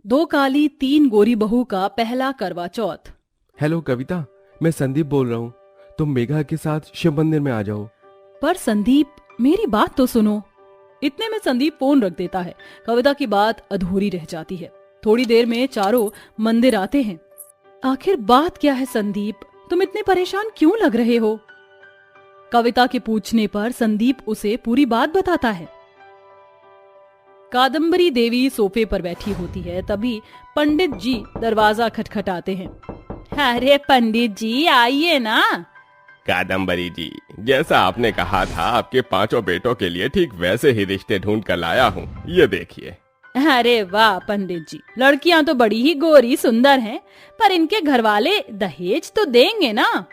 दो काली तीन गोरी बहू का पहला करवा चौथ। हेलो कविता, मैं संदीप बोल रहा हूँ। तुम मेघा के साथ शिव मंदिर में आ जाओ। पर संदीप, मेरी बात तो सुनो। इतने में संदीप फोन रख देता है। कविता की बात अधूरी रह जाती है। थोड़ी देर में चारों मंदिर आते हैं। आखिर बात क्या है संदीप, तुम इतने परेशान क्यों लग रहे हो? कविता के पूछने पर संदीप उसे पूरी बात बताता है। कादम्बरी देवी सोफे पर बैठी होती है, तभी पंडित जी दरवाजा खटखटाते हैं। अरे पंडित जी, आइए ना। कादम्बरी जी, जैसा आपने कहा था आपके पांचों बेटों के लिए ठीक वैसे ही रिश्ते ढूंढ कर लाया हूँ। ये देखिए। अरे वाह पंडित जी, लड़कियां तो बड़ी ही गोरी सुंदर हैं, पर इनके घर वाले दहेज तो देंगे ना?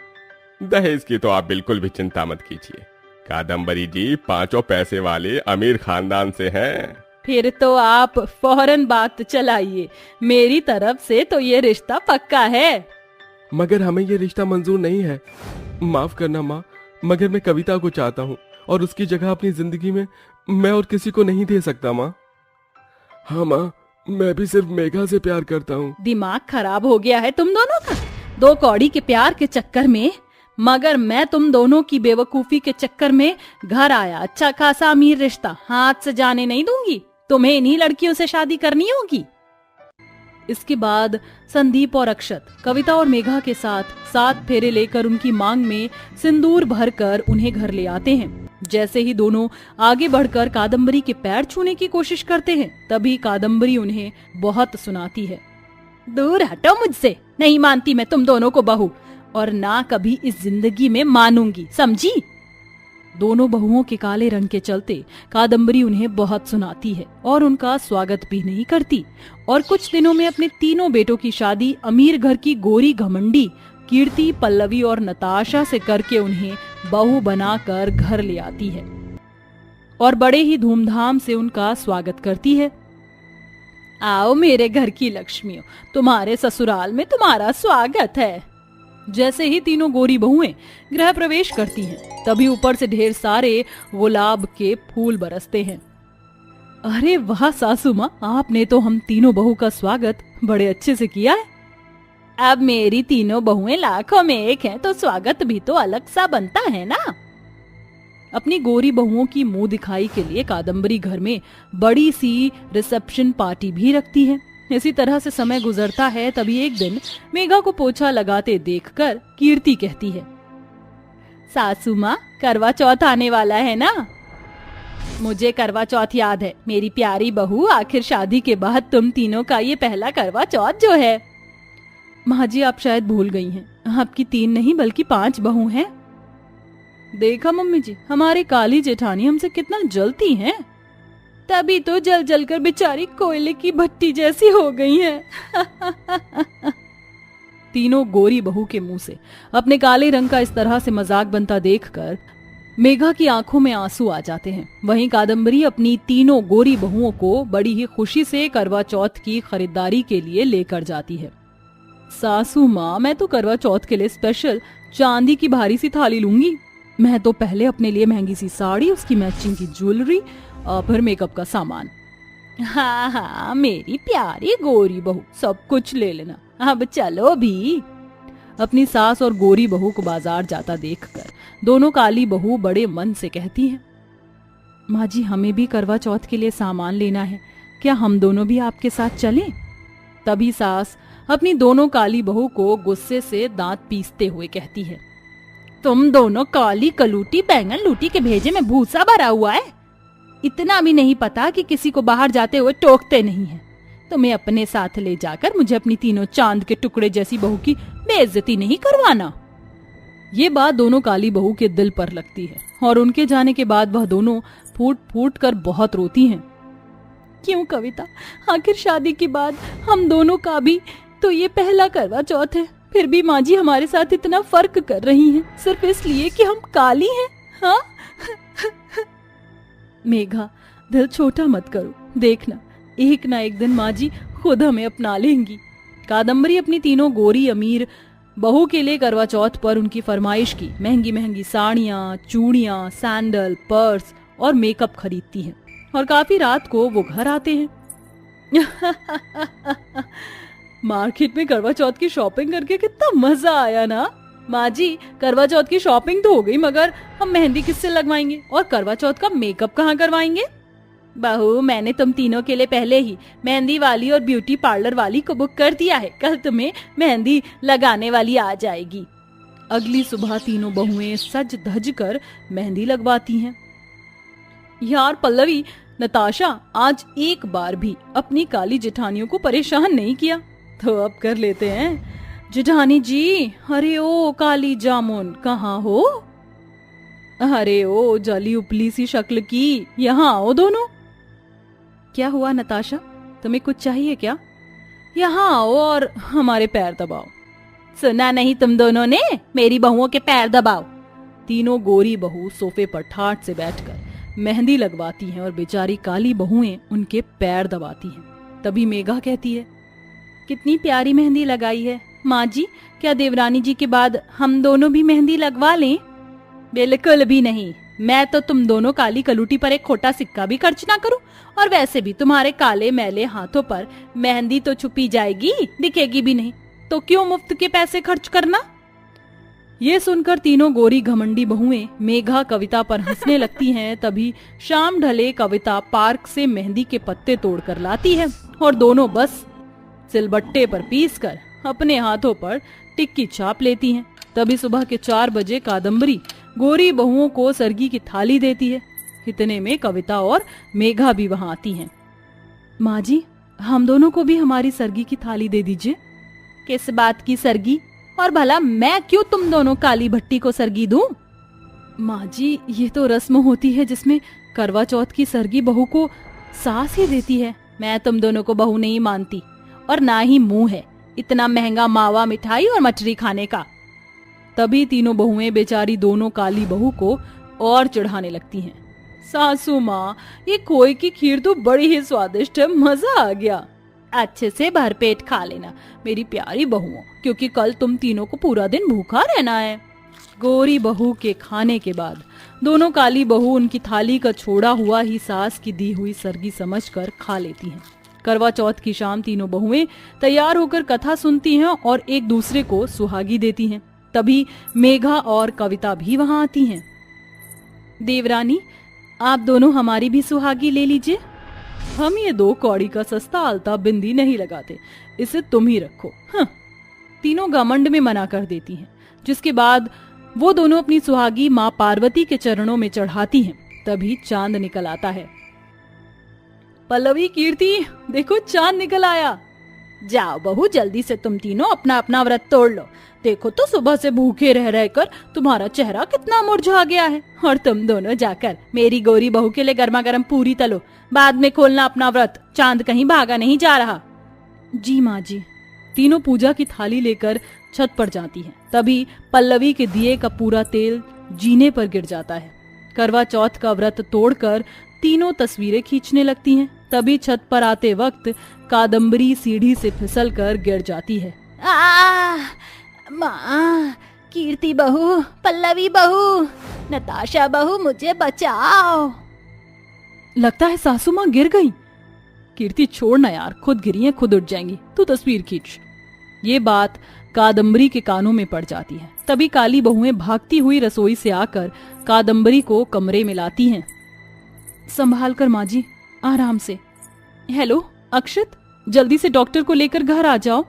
दहेज की तो आप बिल्कुल भी चिंता मत कीजिए। कादम्बरी जी पांचों पैसे वाले अमीर खानदान से हैं। फिर तो आप फौरन बात चलाइए। मेरी तरफ से तो ये रिश्ता पक्का है। मगर हमें ये रिश्ता मंजूर नहीं है। माफ करना माँ, मगर मैं कविता को चाहता हूँ और उसकी जगह अपनी जिंदगी में मैं और किसी को नहीं दे सकता माँ। हाँ माँ, मैं भी सिर्फ मेघा से प्यार करता हूँ। दिमाग खराब हो गया है तुम दोनों का। दो कौड़ी के प्यार के चक्कर में। मगर मैं तुम दोनों की बेवकूफी के चक्कर में घर आया अच्छा खासा अमीर रिश्ता हाथ से जाने नहीं दूंगी। तुम्हें इन्हीं लड़कियों से शादी करनी होगी। इसके बाद संदीप और अक्षत कविता और मेघा के साथ 7 फेरे लेकर उनकी मांग में सिंदूर भरकर उन्हें घर ले आते हैं। जैसे ही दोनों आगे बढ़कर कादम्बरी के पैर छूने की कोशिश करते हैं, तभी कादम्बरी उन्हें बहुत सुनाती है। दूर हटो मुझसे, नहीं मानती मैं तुम दोनों को बहू, और ना कभी इस जिंदगी में मानूंगी, समझी? दोनों बहुओं के काले रंग के चलते कादम्बरी उन्हें बहुत सुनाती है और उनका स्वागत भी नहीं करती। और कुछ दिनों में अपने तीनों बेटों की शादी अमीर घर की गोरी घमंडी कीर्ति, पल्लवी और नताशा से करके उन्हें बहू बनाकर घर ले आती है और बड़े ही धूमधाम से उनका स्वागत करती है। आओ मेरे घर की लक्ष्मियों, तुम्हारे ससुराल में तुम्हारा स्वागत है। जैसे ही तीनों गोरी बहुएं गृह प्रवेश करती हैं, तभी ऊपर से ढेर सारे गुलाब के फूल बरसते हैं। अरे वाह सासू माँ, आपने तो हम तीनों बहू का स्वागत बड़े अच्छे से किया है। अब मेरी तीनों बहुएं लाखों में एक हैं, तो स्वागत भी तो अलग सा बनता है ना। अपनी गोरी बहुओं की मुंह दिखाई के लिए कादम्बरी घर में बड़ी सी रिसेप्शन पार्टी भी रखती है। इसी तरह से समय गुजरता है। तभी एक दिन मेघा को पोछा लगाते देखकर कीर्ति कहती है, सासू माँ, करवा चौथ आने वाला है ना? मुझे करवा चौथ याद है मेरी प्यारी बहू। आखिर शादी के बाद तुम तीनों का ये पहला करवा चौथ जो है। माँ जी, आप शायद भूल गई हैं, आपकी 3 नहीं बल्कि 5 बहू हैं। देखा मम्मी जी, हमारी काली जेठानी हमसे कितना जलती हैं। तभी तो जल जल कर बेचारी कोयले की भट्टी जैसी हो गई हैं। तीनों गोरी बहू के मुंह से अपने काले रंग का इस तरह से मजाक बनता देखकर मेघा की आंखों में आंसू आ जाते हैं। वहीं कादम्बरी अपनी तीनों गोरी बहुओं को बड़ी ही खुशी से करवा चौथ की खरीदारी के लिए लेकर जाती है। सासू माँ, मैं तो करवा चौथ के लिए स्पेशल चांदी की भारी सी थाली लूंगी। मैं तो पहले अपने लिए महंगी सी साड़ी, उसकी मैचिंग की ज्वेलरी और फिर मेकअप का सामान। हाँ हाँ मेरी प्यारी गोरी बहू, सब कुछ ले लेना। अब चलो भी। अपनी सास और गोरी बहू को बाजार जाता देखकर दोनों काली बहू बड़े मन से कहती हैं, माँ जी, हमें भी करवा चौथ के लिए सामान लेना है, क्या हम दोनों भी आपके साथ चलें? तभी सास अपनी दोनों काली बहू को गुस्से से दांत पीसते हुए कहती है, तुम दोनों काली कलूटी बैंगन लूटी के भेजे में भूसा भरा हुआ है। इतना भी नहीं पता कि किसी को बाहर जाते हुए टोकते नहीं है। तुम्हें अपने साथ ले जाकर मुझे अपनी तीनों चांद के टुकड़े जैसी बहू की बेइज्जती नहीं करवाना। ये बात दोनों काली बहू के दिल पर लगती है और उनके जाने के बाद वह दोनों फूट फूट कर बहुत रोती हैं। क्यों कविता, आखिर शादी के बाद हम दोनों का भी तो ये पहला करवा चौथ है, फिर भी माँ जी हमारे साथ इतना फर्क कर रही हैं, सिर्फ इसलिए कि हम काली हैं। हाँ मेघा, दिल छोटा मत करो, देखना एक ना एक दिन माँ जी खुद हमें अपना लेंगी। कादम्बरी अपनी तीनों गोरी अमीर बहू के लिए करवा चौथ पर उनकी फरमाइश की महंगी महंगी साड़ियाँ, चूड़ियाँ, सैंडल, पर्स और मेकअप खरीदती है और काफी रात को वो घर आते हैं। मार्केट में करवा चौथ की शॉपिंग करके कितना मजा आया ना। माँ जी, करवा चौथ की शॉपिंग तो हो गई, मगर हम मेहंदी किससे लगवाएंगे और करवा चौथ का मेकअप कहाँ करवाएंगे? बहू, मैंने तुम तीनों के लिए पहले ही मेहंदी वाली और ब्यूटी पार्लर वाली को बुक कर दिया है। कल तुम्हें मेहंदी लगाने वाली आ जाएगी। अगली सुबह तीनों बहुएं सज धज कर मेहंदी लगवाती हैं। यार पल्लवी, नताशा आज एक बार भी अपनी काली जेठानियों को परेशान नहीं किया, तो अब कर लेते हैं। जेठानी जी, अरे ओ काली जामुन, कहाँ हो? अरे ओ जली उपली सी शक्ल की, यहाँ आओ दोनों। क्या हुआ नताशा, तुम्हें कुछ चाहिए क्या? यहाँ आओ और हमारे पैर दबाओ। सुना नहीं तुम दोनों ने? मेरी बहुओं के पैर दबाओ। तीनों गोरी बहू सोफे पर ठाट से बैठकर मेहंदी लगवाती हैं और बेचारी काली बहुएं उनके पैर दबाती हैं। तभी मेघा कहती है, कितनी प्यारी मेहंदी लगाई है माँ जी, क्या देवरानी जी के बाद हम दोनों भी मेहंदी लगवा लें? बिल्कुल भी नहीं, मैं तो तुम दोनों काली कलूटी पर एक खोटा सिक्का भी खर्च ना करूं, और वैसे भी तुम्हारे काले मैले हाथों पर मेहंदी तो छुपी जाएगी, दिखेगी भी नहीं, तो क्यों मुफ्त के पैसे खर्च करना? ये सुनकर तीनों गोरी घमंडी बहुएं मेघा कविता पर हंसने लगती हैं। तभी शाम ढले कविता पार्क से मेहंदी के पत्ते तोड़कर लाती है और दोनों बस सिलबट्टे पर पीसकर अपने हाथों पर टिक्की छाप लेती हैं। तभी सुबह के 4 बजे कादम्बरी गोरी बहुओं को सरगी की थाली देती है। इतने में कविता और मेघा भी वहां आती हैं। माँ जी, हम दोनों को भी हमारी सरगी की थाली दे दीजिए। किस बात की सरगी? और भला मैं क्यों तुम दोनों काली भट्टी को सरगी दूं? माँ जी, ये तो रस्म होती है जिसमें करवा चौथ की सरगी बहू को सास ही देती है। मैं तुम दोनों को बहू नहीं मानती, और ना ही मुंह है इतना महंगा मावा मिठाई और मछली खाने का। तभी तीनों बहुएं बेचारी दोनों काली बहू को और चढ़ाने लगती हैं। सासू माँ, ये खोए की खीर तो बड़ी ही स्वादिष्ट है, मजा आ गया। अच्छे से भरपेट खा लेना मेरी प्यारी बहुओं, क्योंकि कल तुम तीनों को पूरा दिन भूखा रहना है। गोरी बहू के खाने के बाद दोनों काली बहू उनकी थाली का छोड़ा हुआ ही सास की दी हुई सरगी समझकर खा लेती हैं। करवा चौथ की शाम तीनों बहुएं तैयार होकर कथा सुनती हैं और एक दूसरे को सुहागी देती हैं। तभी मेघा और कविता भी वहां आती हैं। देवरानी, आप दोनों हमारी भी सुहागी ले लीजिए। हम ये 2 कौड़ी का सस्ता आलता बिंदी नहीं लगाते, इसे तुम ही रखो। हाँ। तीनों घमंड में मना कर देती हैं, जिसके बाद वो दोनों अपनी सुहागी माँ पार्वती के चरणों में चढ़ाती हैं। तभी चांद निकल आता है। पल्लवी, कीर्ति, देखो चांद निकल आया। जाओ बहू, जल्दी से तुम तीनों अपना अपना व्रत तोड़ लो। देखो तो सुबह से भूखे रह रहकर तुम्हारा चेहरा कितना मुरझा गया है। और तुम दोनों जाकर मेरी गोरी बहू के लिए गर्मा गर्म पूरी तलो, बाद में खोलना अपना व्रत, चांद कहीं भागा नहीं जा रहा। जी माँ जी। तीनों पूजा की थाली लेकर छत पर जाती हैं। तभी पल्लवी के दिए का पूरा तेल जीने पर गिर जाता है। करवा चौथ का व्रत तोड़कर तीनों तस्वीरें खींचने लगती हैं। तभी छत पर आते वक्त कादम्बरी सीढ़ी से फिसलकर गिर जाती है। माँ, कीर्ति बहू, पल्लवी बहू, नताशा बहू, मुझे बचाओ। लगता है सासू माँ गिर गई। कीर्ति, छोड़ना यार, खुद गिरी है, खुद उठ जाएंगी, तू तस्वीर खींच। ये बात कादम्बरी के कानों में पड़ जाती है। तभी काली बहुएं भागती हुई रसोई से आकर कादम्बरी को कमरे में लाती हैं। संभाल कर माँ जी, आराम से। हेलो अक्षत, जल्दी से डॉक्टर को लेकर घर आ जाओ।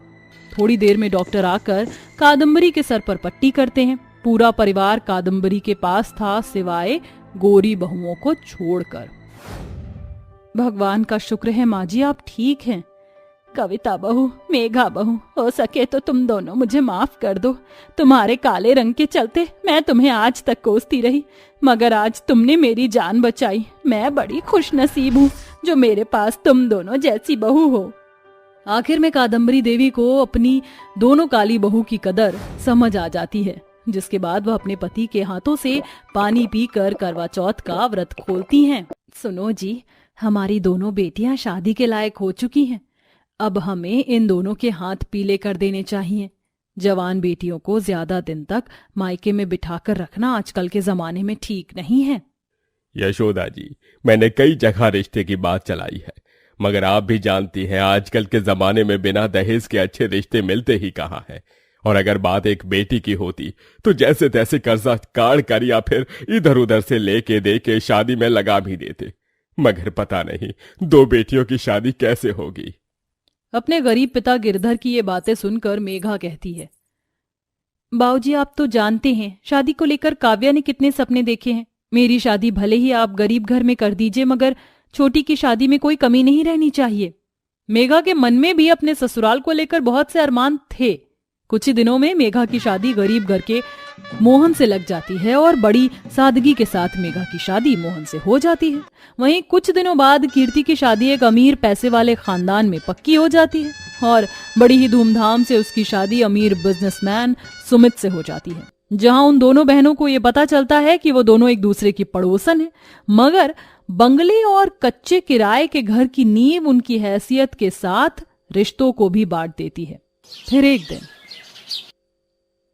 थोड़ी देर में डॉक्टर आकर कादम्बरी के सर पर पट्टी करते हैं। पूरा परिवार कादम्बरी के पास था, सिवाय गोरी बहुओं को छोड़कर। भगवान का शुक्र है माँ जी, आप ठीक हैं। कविता बहू, मेघा बहू, हो सके तो तुम दोनों मुझे माफ कर दो। तुम्हारे काले रंग के चलते मैं तुम्हें आज तक कोसती रही, मगर आज तुमने मेरी जान बचाई। मैं बड़ी खुशनसीब हूँ जो मेरे पास तुम दोनों जैसी बहू हो। आखिर में कादम्बरी देवी को अपनी दोनों काली बहू की कदर समझ आ जाती है, जिसके बाद वह अपने पति के हाथों से पानी पीकर करवा चौथ का व्रत खोलती हैं। सुनो जी, हमारी दोनों बेटियां शादी के लायक हो चुकी हैं। अब हमें इन दोनों के हाथ पीले कर देने चाहिए। जवान बेटियों को ज्यादा दिन तक मायके में बिठाकर रखना आजकल के जमाने में ठीक नहीं है। यशोदा जी, मैंने कई जगह रिश्ते की बात चलाई है, मगर आप भी जानती हैं आजकल के जमाने में बिना दहेज के अच्छे रिश्ते मिलते ही कहाँ हैं। और अगर बात एक बेटी की होती तो जैसे तैसे कर्जा काढ़ कर या फिर इधर उधर से लेके दे के शादी में लगा भी देते। मगर पता नहीं 2 बेटियों की शादी कैसे होगी। अपने गरीब पिता गिरधर की ये बातें सुनकर मेघा कहती है, बाबूजी आप तो जानते हैं शादी को लेकर काव्या ने कितने सपने देखे हैं। मेरी शादी भले ही आप गरीब घर में कर दीजिए, मगर छोटी की शादी में कोई कमी नहीं रहनी चाहिए। मेघा के मन में भी अपने ससुराल को लेकर बहुत से अरमान थे। कुछ ही दिनों में मेघा की शादी गरीब घर के मोहन से लग जाती है और बड़ी सादगी के साथ मेघा की शादी मोहन से हो जाती है। वहीं कुछ दिनों बाद कीर्ति की शादी एक अमीर पैसे वाले खानदान में पक्की हो जाती है और बड़ी ही धूमधाम से उसकी शादी अमीर बिजनेसमैन सुमित से हो जाती है, जहां उन दोनों बहनों को यह पता चलता है कि वो दोनों एक दूसरे की पड़ोसन हैं। मगर बंगले और कच्चे किराए के घर की नींव उनकी हैसियत के साथ रिश्तों को भी बांट देती है। फिर एक दिन,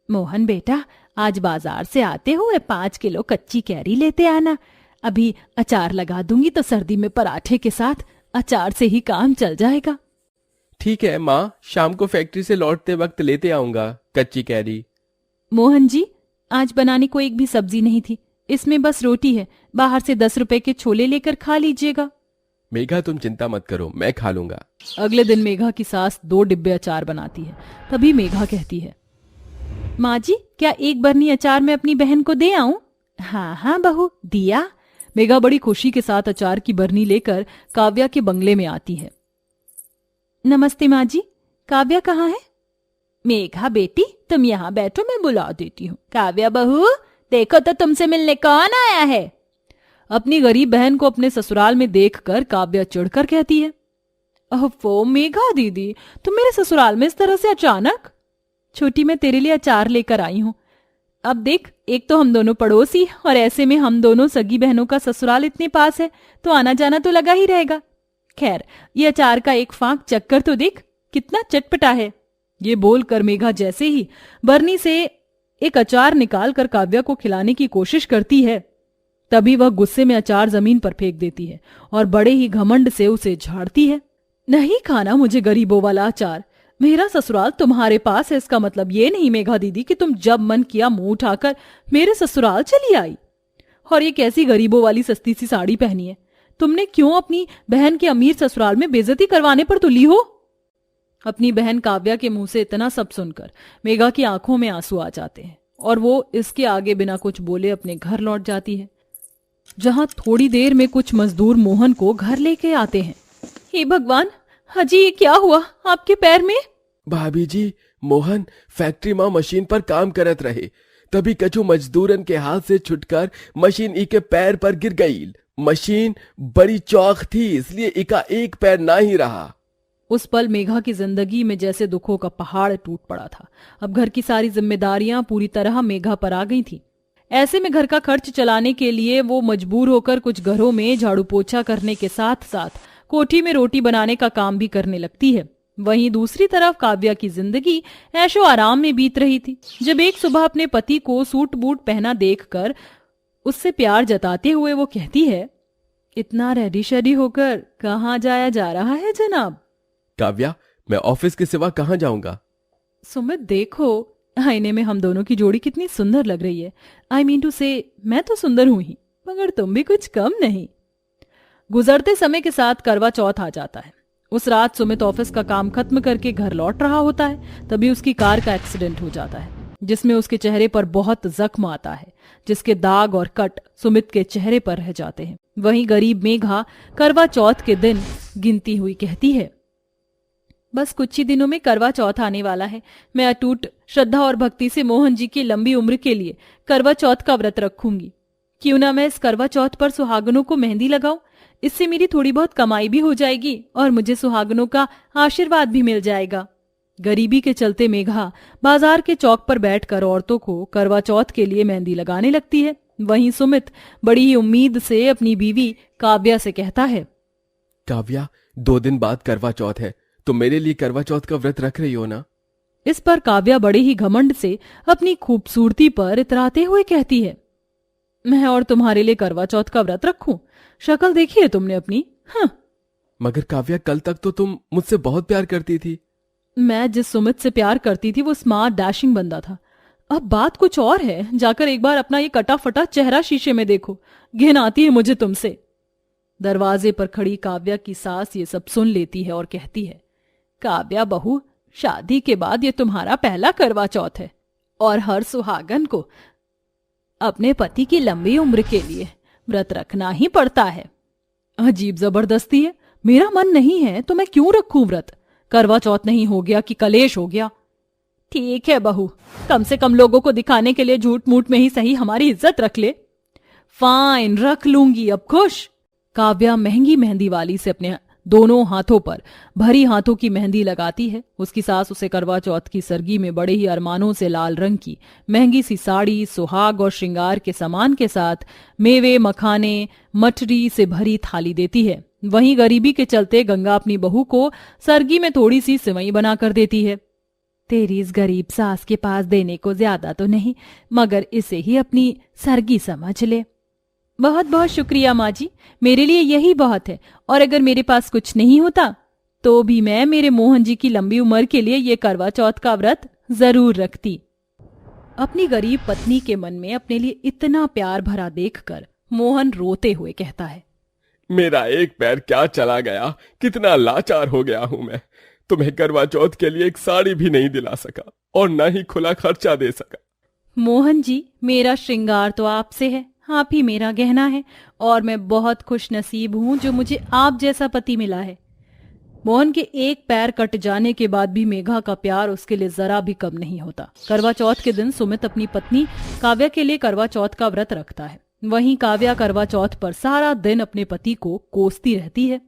मोहन बेटा आज बाजार से आते हुए 5 किलो कच्ची कैरी लेते आना। अभी अचार लगा दूंगी तो सर्दी में पराठे के साथ अचार से ही काम चल जाएगा। ठीक है माँ, शाम को फैक्ट्री से लौटते वक्त लेते आऊंगा कच्ची कैरी। मोहन जी आज बनाने को एक भी सब्जी नहीं थी, इसमें बस रोटी है। बाहर से 10 रुपए के छोले लेकर खा लीजिएगा। मेघा तुम चिंता मत करो, मैं खा लूंगा। अगले दिन मेघा की सास 2 डिब्बे अचार बनाती है। तभी मेघा कहती है, माँ जी क्या एक बरनी अचार मैं अपनी बहन को दे आऊं? हाँ हाँ बहू, दिया। मेघा बड़ी खुशी के साथ अचार की बरनी लेकर काव्या के बंगले में आती है। नमस्ते माँ जी, काव्या कहाँ है? मेघा बेटी तुम यहाँ बैठो, मैं बुला देती हूँ। काव्या बहू देखो तो तुमसे मिलने कौन आया है। अपनी गरीब बहन को अपने ससुराल में देखकर काव्या चिढ़कर कहती है, ओह मेघा दीदी तुम मेरे ससुराल में इस तरह से अचानक? छोटी मैं तेरे लिए अचार लेकर आई हूं। अब देख, एक तो हम दोनों पड़ोसी और ऐसे में हम दोनों सगी बहनों का ससुराल इतने पास है तो आना जाना तो लगा ही रहेगा। खैर ये अचार का एक फांक चक्कर तो देख कितना चटपटा है। ये बोलकर मेघा जैसे ही बरनी से एक अचार निकाल कर काव्या को खिलाने की कोशिश करती है, तभी वह गुस्से में अचार जमीन पर फेंक देती है और बड़े ही घमंड से उसे झाड़ती है। नहीं खाना मुझे गरीबों वाला अचार। मेरा ससुराल तुम्हारे पास है, इसका मतलब ये नहीं मेघा दीदी कि तुम जब मन किया मुंह उठाकर मेरे ससुराल चली आई। और ये कैसी गरीबों वाली सस्ती सी साड़ी पहनी है? तुमने क्यों अपनी बहन के अमीर ससुराल में बेइज्जती करवाने पर तुली हो? अपनी बहन काव्या के मुंह से इतना सब सुनकर मेघा की आंखों में आंसू आ जाते हैं और वो इसके आगे बिना कुछ बोले अपने घर लौट जाती है, जहां थोड़ी देर में कुछ मजदूर मोहन को घर लेके आते हैं। हे भगवान, हाजी ये क्या हुआ आपके पैर में? भाभी जी, मोहन फैक्ट्री मां मशीन पर काम करत रहे, तभी कछु मजदूरन के हाथ से छुटकर मशीन ई के पैर पर गिर गई। मशीन बड़ी चौक थी इसलिए इका एक पैर ना ही रहा। उस पल मेघा की जिंदगी में जैसे दुखों का पहाड़ टूट पड़ा था। अब घर की सारी जिम्मेदारियां पूरी तरह मेघा पर आ गई थी। ऐसे में घर का खर्च चलाने के लिए वो मजबूर होकर कुछ घरों में झाड़ू पोछा करने के साथ साथ कोठी में रोटी बनाने का काम भी करने लगती है। वहीं दूसरी तरफ काव्या की जिंदगी ऐशो आराम में बीत रही थी। जब एक सुबह अपने पति को सूट बूट पहना देखकर उससे प्यार जताते हुए वो कहती है, इतना रेडी शेडी होकर कहाँ जाया जा रहा है जनाब? काव्या, मैं ऑफिस के सिवा कहाँ जाऊंगा? सुमित देखो, आईने में हम दोनों की जोड़ी कितनी सुंदर लग रही है। आई मीन टू से मैं तो सुंदर हूं ही, मगर तुम भी कुछ कम नहीं। गुजरते समय के साथ करवा चौथ आ जाता है। उस रात सुमित ऑफिस का काम खत्म करके घर लौट रहा होता है, तभी उसकी कार का एक्सीडेंट हो जाता है, जिसमें उसके चेहरे पर बहुत जख्म आता है, जिसके दाग और कट सुमित के चेहरे पर रह जाते हैं। वहीं गरीब मेघा करवा चौथ के दिन गिनती हुई कहती है, बस कुछ ही दिनों में करवा चौथ आने वाला है। मैं अटूट श्रद्धा और भक्ति से मोहन जी की लंबी उम्र के लिए करवा चौथ का व्रत रखूंगी। क्यों ना मैं इस करवा चौथ पर सुहागनों को मेहंदी लगाऊं, इससे मेरी थोड़ी बहुत कमाई भी हो जाएगी और मुझे सुहागनों का आशीर्वाद भी मिल जाएगा। गरीबी के चलते मेघा बाजार के चौक पर बैठकर औरतों को करवा चौथ के लिए मेहंदी लगाने लगती है। वहीं सुमित बड़ी ही उम्मीद से अपनी बीवी काव्या से कहता है, काव्या, 2 दिन बाद करवा चौथ है, तो मेरे लिए करवा चौथ का व्रत रख रही हो ना? इस पर काव्या बड़े ही घमंड से अपनी खूबसूरती पर इतराते हुए कहती है, मैं और तुम्हारे लिए करवा चौथ का व्रत रखूं? शक्ल देखी है तुमने अपनी? हाँ। मगर काव्या, कल तक तो तुम मुझसे बहुत प्यार करती थी। मैं जिस सुमित से प्यार करती थी वो स्मार्ट डैशिंग बंदा था। अब बात कुछ और है। जाकर एक बार अपना ये कटा फटा चेहरा शीशे में देखो। घिन आती है मुझे तुमसे। दरवाजे पर खड़ी काव्या की सास ये सब सुन लेती है और कहती है, काव्या बहू, शादी के बाद ये तुम्हारा पहला करवा चौथ है और हर सुहागन को अपने पति की लंबी उम्र के लिए व्रत रखना ही पड़ता है। अजीब जबरदस्ती है। मेरा मन नहीं है तो मैं क्यों रखूं व्रत? करवा चौथ नहीं हो गया कि कलेश हो गया। ठीक है बहू, कम से कम लोगों को दिखाने के लिए झूठ मूठ में ही सही हमारी इज्जत रख ले। फाइन, रख लूंगी, अब खुश। काव्या महंगी मेहंदी वाली से अपने दोनों हाथों पर भरी हाथों की मेहंदी लगाती है। उसकी सास उसे करवा चौथ की सरगी में बड़े ही अरमानों से लाल रंग की महंगी सी साड़ी, सुहाग और श्रृंगार के सामान के साथ मेवे, मखाने, मठरी से भरी थाली देती है। वहीं गरीबी के चलते गंगा अपनी बहू को सरगी में थोड़ी सी सिवई बनाकर देती है। तेरी इस गरीब सास के पास देने को ज्यादा तो नहीं, मगर इसे ही अपनी सरगी समझ ले। बहुत बहुत शुक्रिया माँ जी, मेरे लिए यही बहुत है। और अगर मेरे पास कुछ नहीं होता तो भी मैं मेरे मोहन जी की लंबी उम्र के लिए ये करवा चौथ का व्रत जरूर रखती। अपनी गरीब पत्नी के मन में अपने लिए इतना प्यार भरा देखकर मोहन रोते हुए कहता है, मेरा एक पैर क्या चला गया, कितना लाचार हो गया हूं मैं। तुम्हें करवा चौथ के लिए एक साड़ी भी नहीं दिला सका और न ही खुला खर्चा दे सका। मोहन जी, मेरा श्रृंगार तो आपसे है, आप ही मेरा गहना है और मैं बहुत खुश नसीब हूं जो मुझे आप जैसा पति मिला है। मोहन के एक पैर कट जाने के बाद भी मेघा का प्यार उसके लिए जरा भी कम नहीं होता। करवा चौथ के दिन सुमित अपनी पत्नी काव्या के लिए करवा चौथ का व्रत रखता है। वहीं काव्या करवा चौथ पर सारा दिन अपने पति को कोसती रहती है।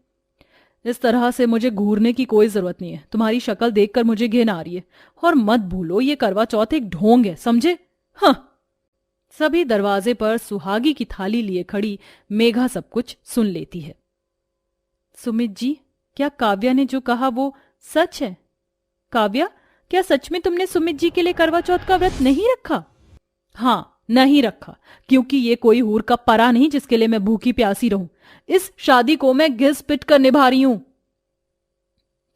इस तरह से मुझे घूरने की कोई जरूरत नहीं है। तुम्हारी शक्ल देखकर मुझे घिन आ रही है। और मत भूलो, ये करवा चौथ एक ढोंग है, समझे? हाँ। सभी दरवाजे पर सुहागी की थाली लिए खड़ी मेघा सब कुछ सुन लेती है। सुमित जी, क्या काव्या ने जो कहा वो सच है? काव्या, क्या सच में तुमने सुमित जी के लिए करवा चौथ का व्रत नहीं रखा? हाँ, नहीं रखा, क्योंकि ये कोई हूर का परा नहीं जिसके लिए मैं भूखी प्यासी रहूं। इस शादी को मैं घिस पिट कर निभा रही हूं।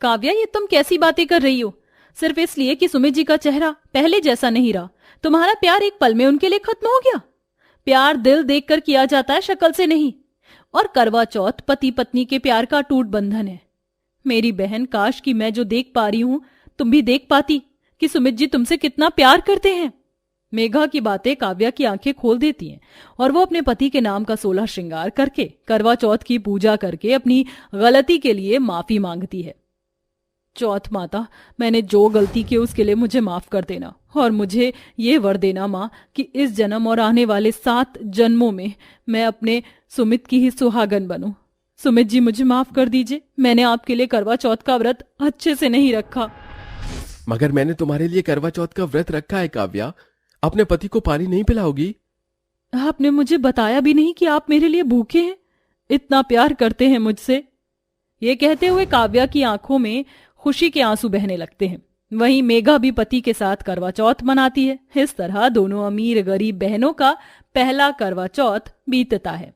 काव्या, ये तुम कैसी बातें कर रही हो? सिर्फ इसलिए कि सुमित जी का चेहरा पहले जैसा नहीं रहा, तुम्हारा प्यार एक पल में उनके लिए खत्म हो गया? प्यार दिल देखकर किया जाता है, शक्ल से नहीं। और करवा चौथ पति पत्नी के प्यार का अटूट बंधन है। मेरी बहन, काश कि मैं जो देख पा रही हूं तुम भी देख पाती कि सुमित जी तुमसे कितना प्यार करते हैं। मेघा की बातें काव्या की आंखें खोल देती हैं और वो अपने पति के नाम का 16 श्रृंगार करके करवा चौथ की पूजा करके अपनी गलती के लिए माफी मांगती है। चौथ माता, मैंने जो गलती की उसके लिए मुझे माफ कर देना और मुझे ये वर देना माँ कि इस जन्म और आने वाले 7 जन्मों में मैं अपने सुमित की ही सुहागन बनूं। सुमित जी, मुझे माफ कर दीजिए, मैंने आपके लिए करवा चौथ का व्रत अच्छे से नहीं रखा। मगर मैंने तुम्हारे लिए करवा चौथ का व्रत रखा है काव्या। अपने पति को पानी नहीं पिलाओगी? आपने मुझे बताया भी नहीं कि आप मेरे लिए भूखे हैं, इतना प्यार करते हैं मुझसे। ये कहते हुए काव्या की आंखों में खुशी के आंसू बहने लगते हैं। वहीं मेघा भी पति के साथ करवा चौथ मनाती है। इस तरह दोनों अमीर गरीब बहनों का पहला करवा चौथ बीतता है।